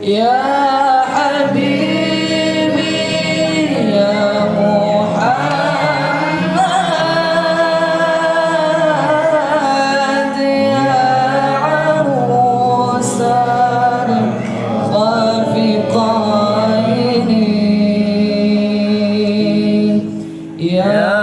Ya Habibi ya Muhammad ya arusan khafiqaini ya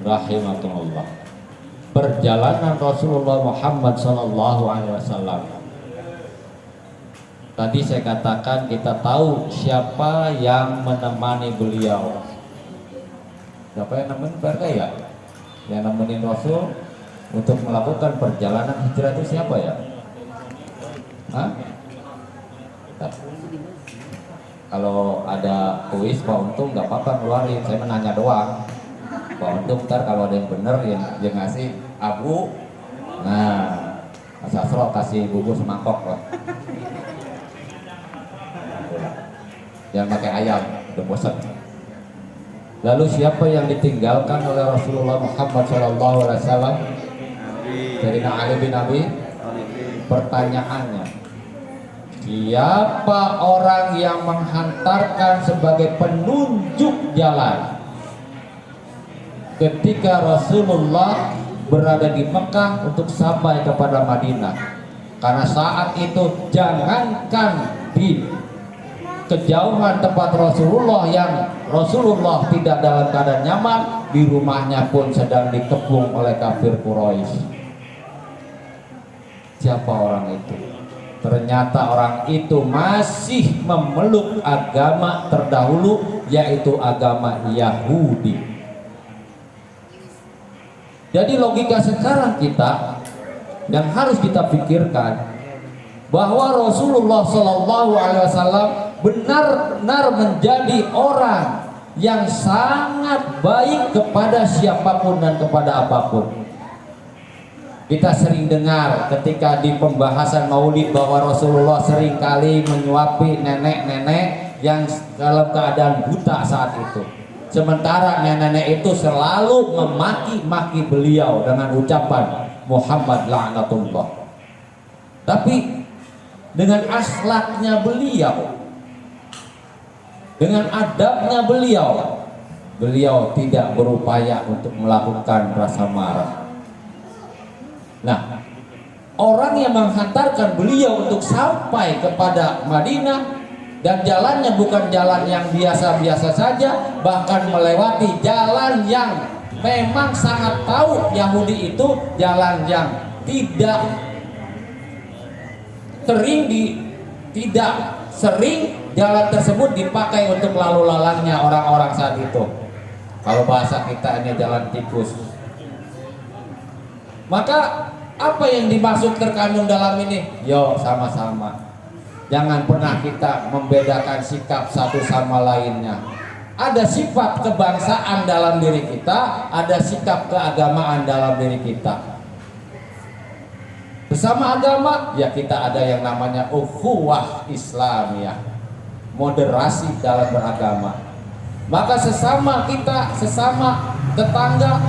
rahimakumullah. Perjalanan Rasulullah Muhammad SAW. Tadi saya katakan kita tahu siapa yang menemani beliau. Siapa yang nemenin Pak ya? Yang nemenin Rasul untuk melakukan perjalanan hijrah itu siapa ya? Hah? Kalau ada kuis Pak Untung nggak apa-apa ngeluarin, saya menanya doang. Pak Untung ntar kalau ada yang bener yang ngasih abu, nah Mas Asro kasih bubur semangkok lah. Jangan pakai ayam, udah bosan. Lalu siapa yang ditinggalkan oleh Rasulullah Muhammad SAW? Dari Ali bin Abi. Pertanyaannya, siapa orang yang menghantarkan sebagai penunjuk jalan ketika Rasulullah berada di Mekah untuk sampai kepada Madinah? Karena saat itu jangankan di kejauhan tempat Rasulullah yang Rasulullah tidak dalam keadaan nyaman, di rumahnya pun sedang dikepung oleh kafir Quraisy. Siapa orang itu? Ternyata orang itu masih memeluk agama terdahulu, yaitu agama Yahudi. Jadi logika sekarang kita yang harus kita pikirkan bahwa Rasulullah SAW benar-benar menjadi orang yang sangat baik kepada siapapun dan kepada apapun. Kita sering dengar ketika di pembahasan Maulid bahwa Rasulullah sering kali menyuapi nenek-nenek yang dalam keadaan buta saat itu. Sementara nenek-nenek itu selalu memaki-maki beliau dengan ucapan Muhammad la'natullah. Tapi dengan akhlaknya beliau, dengan adabnya beliau tidak berupaya untuk melakukan rasa marah. Nah, orang yang menghantarkan beliau untuk sampai kepada Madinah dan jalannya bukan jalan yang biasa-biasa saja, bahkan melewati jalan yang memang sangat tahu Yahudi itu jalan yang tidak sering jalan tersebut dipakai untuk lalu lalangnya orang-orang saat itu. Kalau bahasa kita ini jalan tikus. Maka apa yang dimaksud terkandung dalam ini? Yo, sama-sama. Jangan pernah kita membedakan sikap satu sama lainnya. Ada sifat kebangsaan dalam diri kita, ada sikap keagamaan dalam diri kita. Bersama agama, ya kita ada yang namanya ukhuwah Islamiyah, moderasi dalam beragama. Maka sesama kita, sesama tetangga,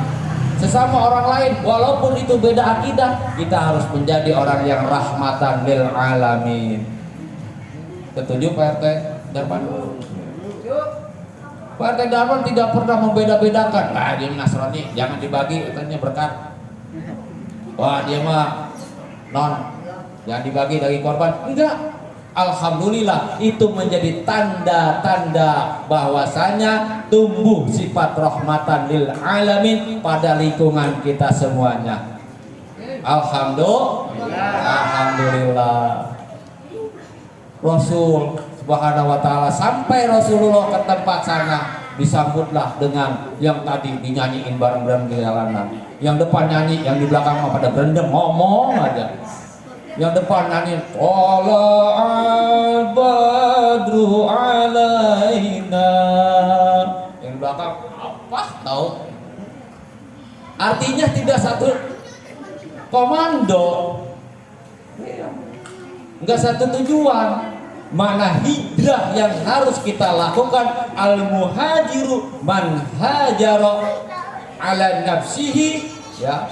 sesama orang lain, walaupun itu beda akidah, kita harus menjadi orang yang rahmatan lil alamin. Setuju Pak RT Darman? Pak RT Darman tidak pernah membeda-bedakan. Nah, dia Nasrani, jangan dibagi, katanya berkat. Wah, dia mah non yang dibagi dari korban, enggak. Alhamdulillah, itu menjadi tanda-tanda bahwasanya tumbuh sifat rahmatan lil alamin pada lingkungan kita semuanya. Alhamdulillah. Rasul Subhanahu wa taala sampai Rasulullah ke tempat sana disambutlah dengan yang tadi dinyanyiin bareng-bareng di jalanan. Yang depan nyanyi, yang di belakang pada berendam ngomong aja. Yang depan nyanyi Tala'al badru alaina. Yang belakang apa tahu? Artinya tidak satu komando, enggak satu tujuan. Mana hijrah yang harus kita lakukan? Al muhajiru man hajara ala nafsihi, ya.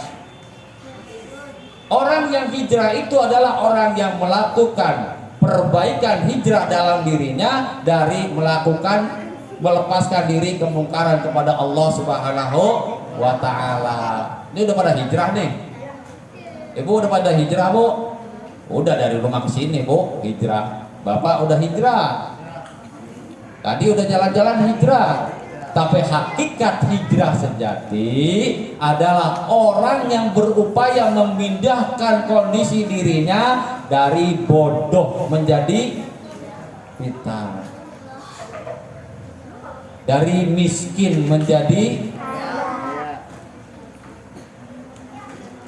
Orang yang hijrah itu adalah orang yang melakukan perbaikan hijrah dalam dirinya dari melepaskan diri kemungkaran kepada Allah Subhanahu wa taala. Ini udah pada hijrah nih. Ibu udah pada hijrah, Bu? Udah dari rumah ke sini, Bu, hijrah. Bapak udah hijrah. Tadi udah jalan-jalan hijrah. Tapi hakikat hijrah sejati adalah orang yang berupaya memindahkan kondisi dirinya dari bodoh menjadi pintar, dari miskin menjadi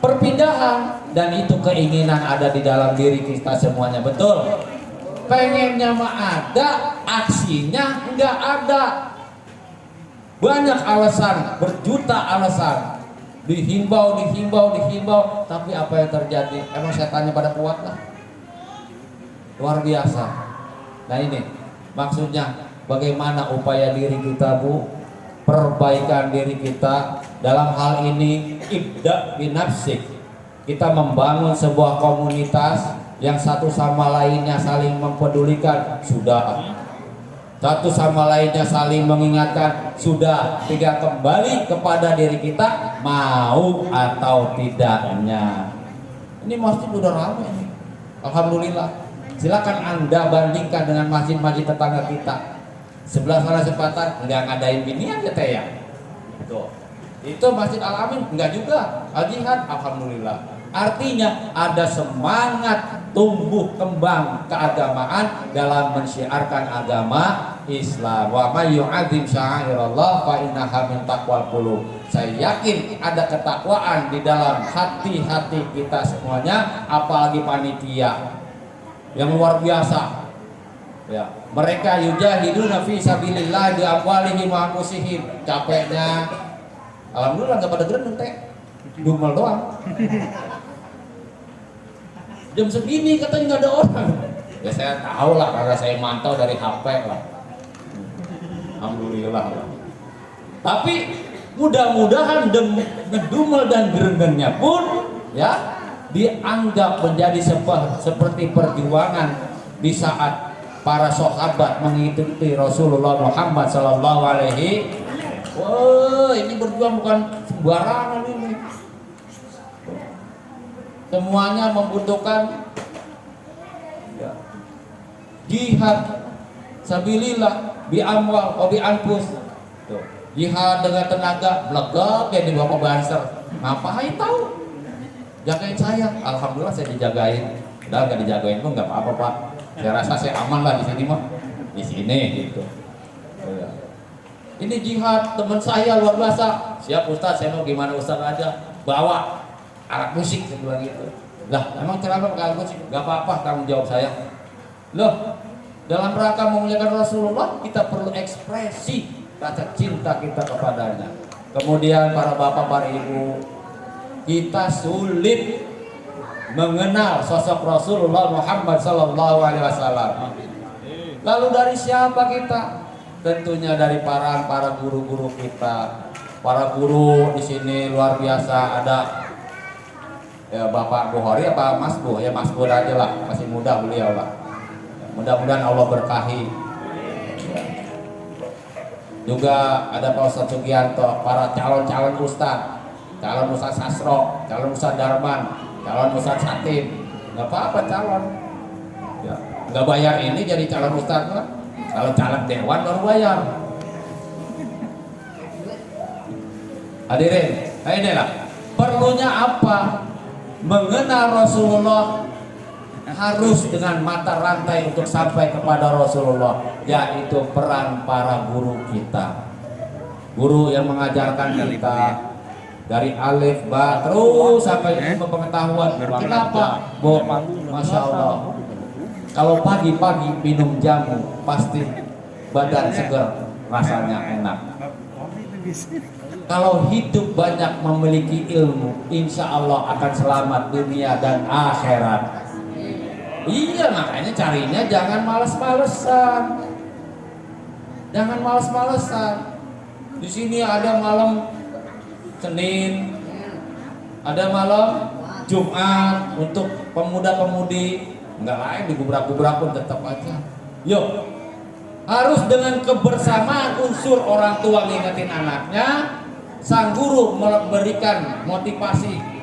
perpindahan, dan itu keinginan ada di dalam diri kita semuanya, betul? Pengennya mah ada, aksinya enggak ada. Banyak alasan, berjuta alasan, dihimbau, tapi apa yang terjadi? Emang setannya pada kuat lah, luar biasa. Nah ini maksudnya bagaimana upaya diri kita, Bu, perbaikan diri kita dalam hal ini. Ibda binafsik, kita membangun sebuah komunitas yang satu sama lainnya saling mempedulikan, sudah. Satu sama lainnya saling mengingatkan, sudah. Tinggal kembali kepada diri kita, mau atau tidaknya. Ini masjid udah ramai nih, alhamdulillah. Silakan Anda bandingkan dengan masjid-masjid tetangga kita. Sebelah sana Sepatan nggak ngadain binian ya teh ya. Itu Masjid Al Amin enggak juga. Al Jihad alhamdulillah. Artinya ada semangat tumbuh kembang keagamaan dalam mensyiarkan agama Islam. Wa may yu'adzim sya'airallah fa innaha min taqwal qulub. Saya yakin ada ketakwaan di dalam hati-hati kita semuanya, apalagi panitia yang luar biasa. Ya, mereka yujahiduna fi sabilillah bi amwalihim wa anfusihim. Capeknya alhamdulillah enggak pada gerendeng teh. Dumel doang. Jam segini katanya nggak ada orang. Ya saya tahu lah karena saya mantau dari HP lah. Alhamdulillah lah. Tapi mudah-mudahan gedumel dan gerendengnya pun ya dianggap menjadi seperti perjuangan di saat para sahabat mengikuti Rasulullah Muhammad Sallallahu Alaihi. Wah, ini berjuang bukan sembarangan ini. Semuanya membutuhkan ya, jihad sabilillah bi amwal wa bi anfus. Jihad dengan tenaga, blegek ya di bawah banser. Ngapain tahu? Jagain saya. Alhamdulillah saya dijagain. Udah enggak dijagain pun enggak apa-apa, Pak. Saya rasa saya aman lah di sini mah. Di sini gitu. Ya. Ini jihad, teman saya luar biasa. Siap Ustaz, saya mau gimana Ustaz aja. Bawa alat musik sebelah gitu. Lah, emang kenapa pakai alat musik? Gak apa-apa, tanggung jawab saya. Loh, dalam rangka memuliakan Rasulullah, kita perlu ekspresi rasa cinta kita kepadanya. Kemudian para bapak, para ibu, kita sulit mengenal sosok Rasulullah Muhammad Sallallahu Alaihi Wasallam. Lalu dari siapa kita? Tentunya dari para guru-guru kita. Para guru di sini luar biasa. Ada ya Bapak Bukhari apa Mas Bu? Ya Mas Bu aja lah, masih muda beliau lah. Mudah-mudahan Allah berkahi. Ya. Juga ada Pak Ustadz Sugianto, para calon-calon Ustadz, calon Ustadz Sastro, calon Ustadz Darman, calon Ustadz Satim. nggak apa-apa calon. Ya, nggak bayar ini jadi calon ustadz lah. Kalau caleg dewan baru bayar. Hadirin, nah inilah perlunya apa? Mengenal Rasulullah harus dengan mata rantai untuk sampai kepada Rasulullah, yaitu peran para guru kita, guru yang mengajarkan kita dari alif ba terus sampai ilmu pengetahuan. Kenapa? Bu, masya Allah, kalau pagi-pagi minum jamu pasti badan segar, rasanya enak. Kalau hidup banyak memiliki ilmu, insya Allah akan selamat dunia dan akhirat. Iya, makanya carinya jangan males-malesan. Jangan males-malesan. Di sini ada malam Senin, ada malam Jumat untuk pemuda-pemudi. Enggak lain digubrak-gubrak pun tetap aja. Yuk, harus dengan kebersamaan unsur orang tua ngingetin anaknya, sang guru memberikan motivasi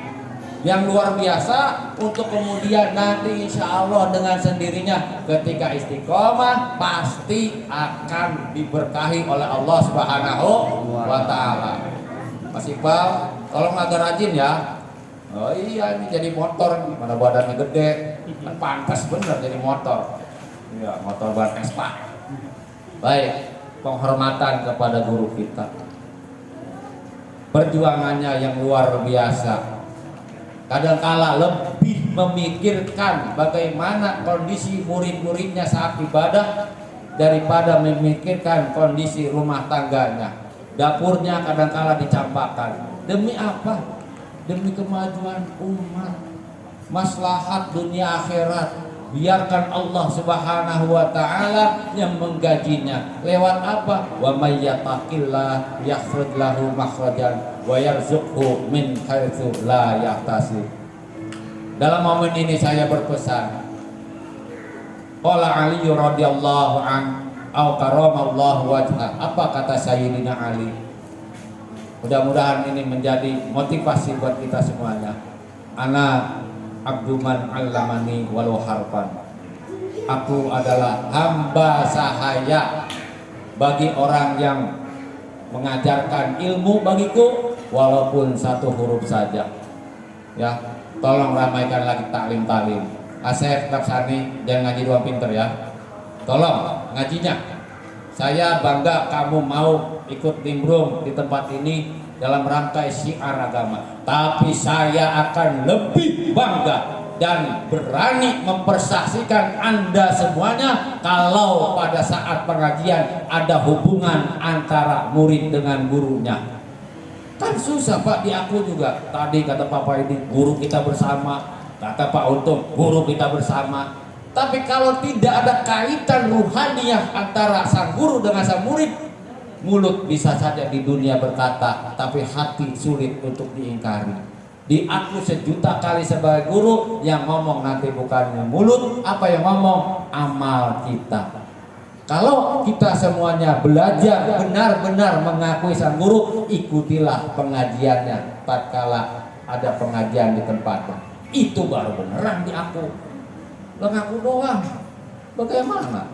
yang luar biasa untuk kemudian nanti insya Allah dengan sendirinya ketika istiqomah pasti akan diberkahi oleh Allah Subhanahu wa Ta'ala. Mas Iqbal, tolong agak rajin ya. Oh iya, ini jadi motor, mana badannya gede, kan pantas bener jadi motor. Iya, motor ban Vespa. Baik, penghormatan kepada guru kita. Perjuangannya yang luar biasa. Kadangkala lebih memikirkan bagaimana kondisi murid-muridnya saat ibadah daripada memikirkan kondisi rumah tangganya. Dapurnya kadangkala dicampakkan. Demi apa? Demi kemajuan umat, maslahat dunia akhirat. Biarkan Allah Subhanahu wa Ta'ala yang menggajinya. Lewat apa? Wa may yattaqillah yakhruj lahu makhrajan wa yarzuqhu min haitsu la yahtasib. Dalam momen ini saya berpesan. Qala Ali radhiyallahu an au karamallahu wajha. Apa kata Sayyidina Ali? Mudah-mudahan ini menjadi motivasi buat kita semuanya. Ana abduman allamani walau harfan. Aku adalah hamba sahaya bagi orang yang mengajarkan ilmu bagiku walaupun satu huruf saja. Ya, tolong ramaikan lagi taklim-taklim. Asep Taksani jangan ngaji doang pinter ya. Tolong ngajinya. Saya bangga kamu mau ikut nimbrung di tempat ini dalam rangkai syiar agama. Tapi saya akan lebih bangga dan berani mempersaksikan Anda semuanya kalau pada saat pengajian ada hubungan antara murid dengan gurunya. Kan susah Pak, di aku juga. Tadi kata Papa ini guru kita bersama, kata Pak Untung guru kita bersama. Tapi kalau tidak ada kaitan ruhaniah antara sang guru dengan sang murid, mulut bisa saja di dunia berkata, tapi hati sulit untuk diingkari. Di aku sejuta kali sebagai guru, yang ngomong nanti bukannya mulut, apa yang ngomong? Amal kita. Kalau kita semuanya belajar benar-benar mengakui sang guru, ikutilah pengajiannya tatkala ada pengajian di tempatnya. Itu baru beneran di aku. Lo ngaku doang, bagaimana?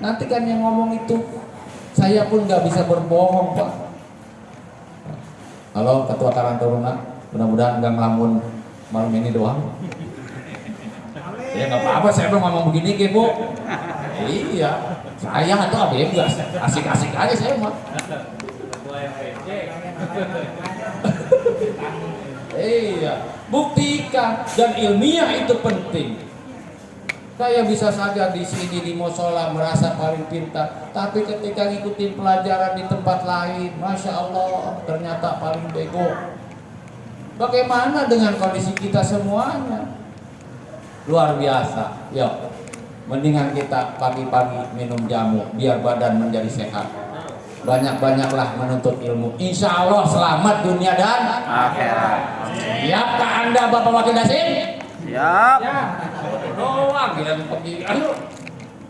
Nanti kan yang ngomong itu, saya pun nggak bisa berbohong Pak. Halo Ketua Karang Taruna, mudah-mudahan nggak ngelamun malam ini doang. Ya nggak apa-apa, saya belum ngomong begini ke Bu. Iya, saya atau bebas, asik-asik aja saya mah. Iya, buktikan dan ilmiah itu penting. Saya bisa saja di sini di musola merasa paling pintar, tapi ketika ngikutin pelajaran di tempat lain, masya Allah, ternyata paling bego. Bagaimana dengan kondisi kita semuanya? Luar biasa. Yuk, mendingan kita pagi-pagi minum jamu biar badan menjadi sehat. Banyak-banyaklah menuntut ilmu. Insya Allah selamat dunia dan akhirat. Siapkah Anda Bapak Wakil Dasim? Siap. Ya, doang kita pergi. Aduh,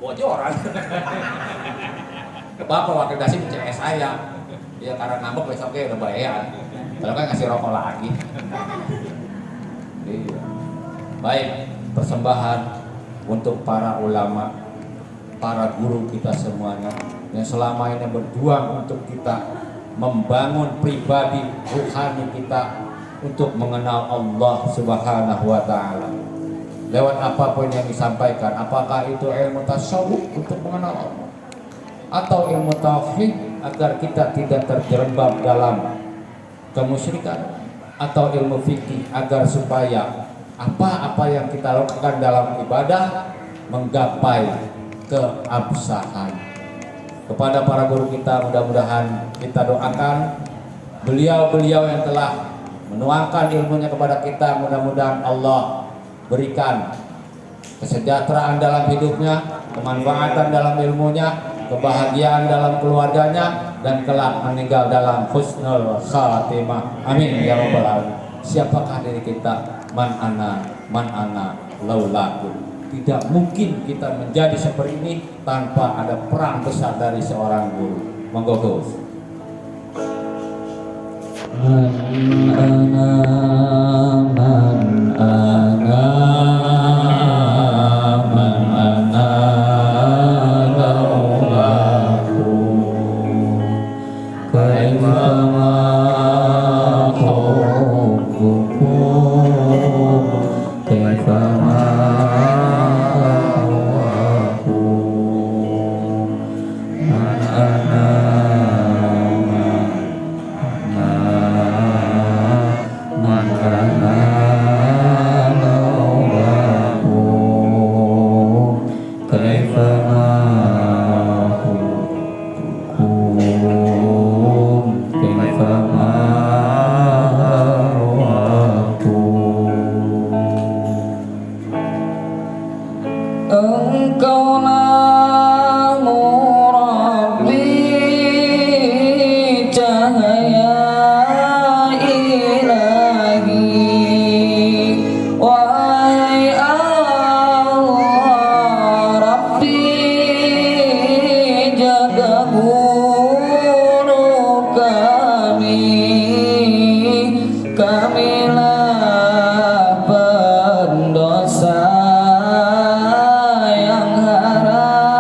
bocoran. Bapak Wakil Dasim CS saya. Ya karena ngambek besoknya udah bayan. Kalau kan ngasih rokok lagi. Iya. Baik. persembahan untuk para ulama, para guru kita semuanya yang selama ini berjuang untuk kita membangun pribadi ruhani kita untuk mengenal Allah Subhanahu wa Ta'ala lewat apapun yang disampaikan, apakah itu ilmu tasawuf untuk mengenal Allah atau ilmu tauhid agar kita tidak terjerembab dalam kemusyrikan, atau ilmu fikih agar supaya apa-apa yang kita lakukan dalam ibadah menggapai keabsahan. Kepada para guru kita, mudah-mudahan kita doakan beliau-beliau yang telah menuangkan ilmunya kepada kita, mudah-mudahan Allah berikan kesejahteraan dalam hidupnya, kemanfaatan dalam ilmunya, kebahagiaan dalam keluarganya, dan kelak meninggal dalam husnul khatimah. Amin ya rabbal alamin. Siapakah diri kita? Man ana laulakum. Tidak mungkin kita menjadi seperti ini tanpa ada peran besar dari seorang guru. Monggo Gus. Man ana laulaku kaifa ma hubbukum kaifa ma Engkaulah Rabbi, cahaya ilahi. Wahai Allah Rabbi, jaga guru kamilah pendosa yang harapkan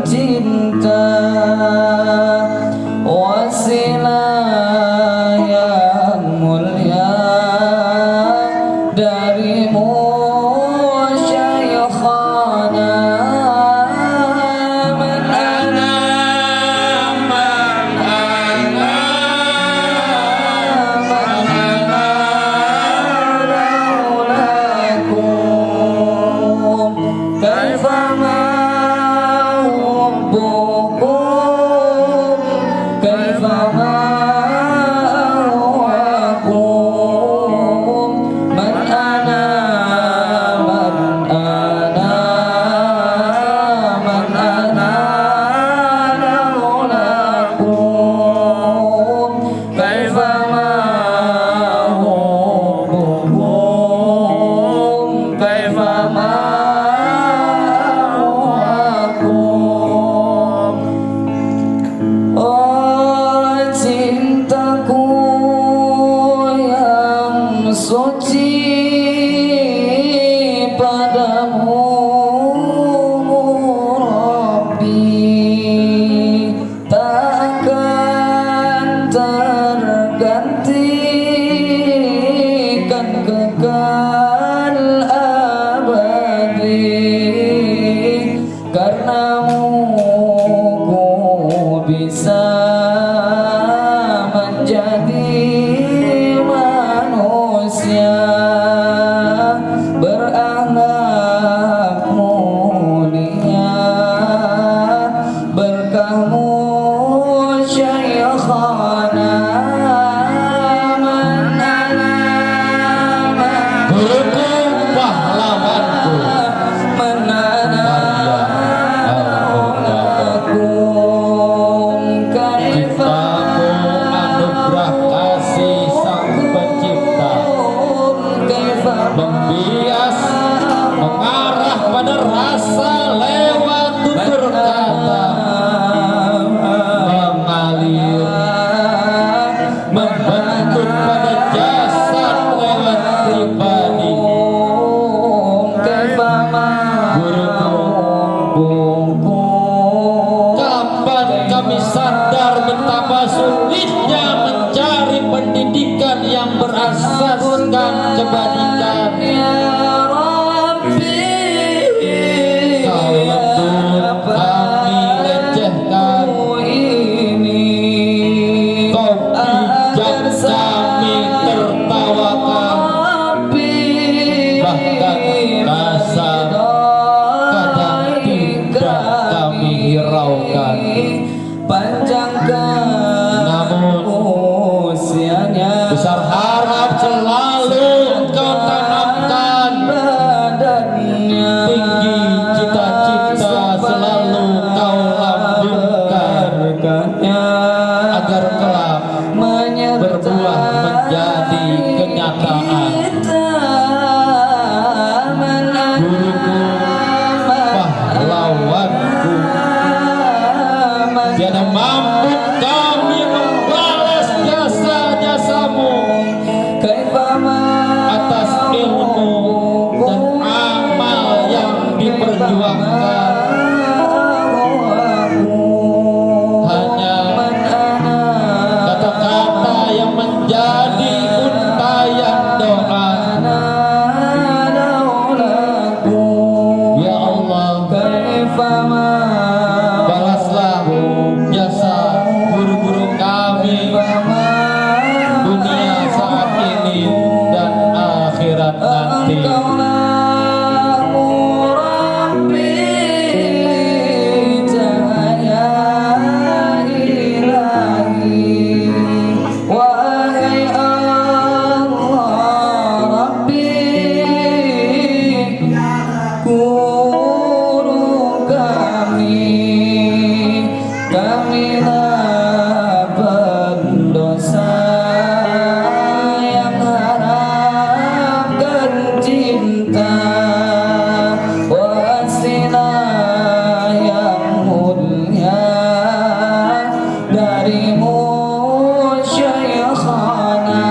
cinta, wasilah yang mulia darimu Syekhana. Man ana laulakum kaifa ma hubbukum kaifa ma ahwakum. Man ana laulakum kaifa ma hubbukum kaifa ma ahwakum. Oh cintaku yang suci padamu Rabbi, tak akan tergantikan kekal abadi. Karenamu ku bisa menjadi manusia berakhlak mulia. Berkahmu Syekhana. Man ana Guruku, pahlawanku. man ana laulakum kaifa Ciptaku, anugerah kasih Sang Pencipta, kaifa membias, mengarah pada rasa lewat tutur kata, mengalir, membentuk pada jasad lewat pribadi, bahkan kasar kadang tidak kami hiraukan, panjangkan namun usianya, besar harap selalu Engkau tanamkan, badannya tinggi cita-cita selalu Kau lambungkan, agar kelak berbuah menjadi kenyataan. Guruku, pahlawanku, tiada mampu kami membalas jasa-jasamu atas ilmu dan amal yang diperjuangkan. Hanya kata-kata yang menjadi untayan doa. Ya Allah, balaslah jasa guru-guru kami dunia saat ini dan akhirat nanti. Kamilah pendosa yang harapkan cinta, wasilah yang mulia darimu Syekhana.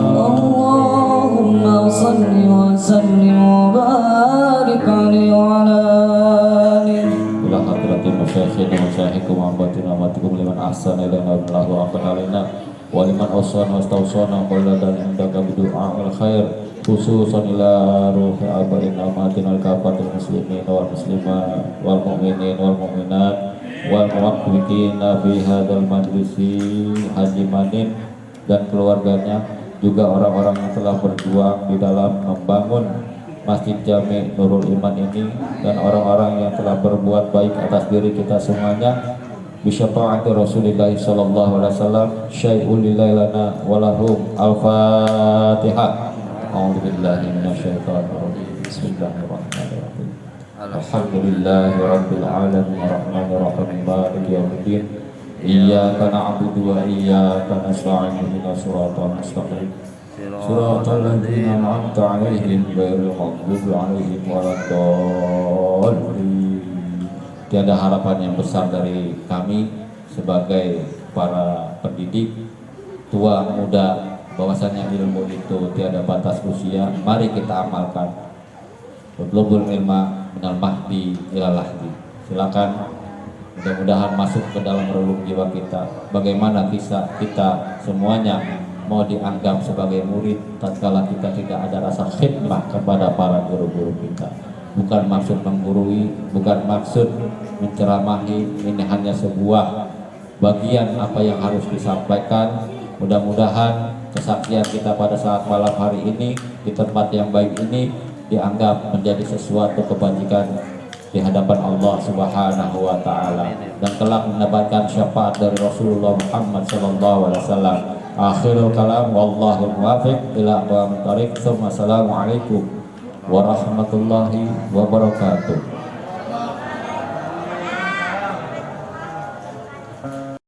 Allahumma salli wa sallim wa barik alaihi wa ala alihi. Ila hadratin masyayikhina masyayikhikum wa ambatina amatikum liman ahsana ilaina billah wa afan alaina wa liman awsana wa stawsana qala dan indaka bidu'a al khair khususan ila ruhi abain amatin al kafatil muslimin wal muslimat wal mu'minin wal mu'minat wal muwaqqitina fi hadzal majlisi Haji Manin dan keluarganya, juga orang-orang yang telah berjuang di dalam membangun Masjid Jami Nurul Iman ini, dan orang-orang yang telah berbuat baik atas diri kita semuanya. Bisyafaati Rasulullah sallallahu alaihi wasallam, syai'ul lillahi lana walahum. Al-Fatihah. A'udzubillahi minasyaitonir rajim. Bismillahirrahmanirrahim. Alhamdulillahi rabbil alamin arrahmanir rahim maliki yaumiddin. Iyyaka na'budu wa iyyaka nasta'in ihdinas siratal mustaqim. Siratal ladzina an'amta 'alaihim ghairil maghdubi 'alaihim waladdallin. Tiada harapan yang besar dari kami sebagai para pendidik, tua muda, bahwasanya ilmu itu tiada batas usia. Mari kita amalkan. Utlubul ilma minal mahdi ilal lahdi. Silakan, mudah-mudahan masuk ke dalam relung jiwa kita. Bagaimana kisah kita semuanya mau dianggap sebagai murid tatkala kita tidak ada rasa khidmah kepada para guru-guru kita. Bukan maksud menggurui, bukan maksud menceramahi, ini hanya sebuah bagian apa yang harus disampaikan. Mudah-mudahan kesaksian kita pada saat malam hari ini di tempat yang baik ini dianggap menjadi sesuatu kebajikan di hadapan Allah Subhanahu wa taala, dan kelak mendapatkan syafaat dari Rasulullah Muhammad sallallahu alaihi wasallam. Akhirul kalam wallahu muwaffiq ila aqwamit thariq. Assalamualaikum warahmatullahi wabarakatuh.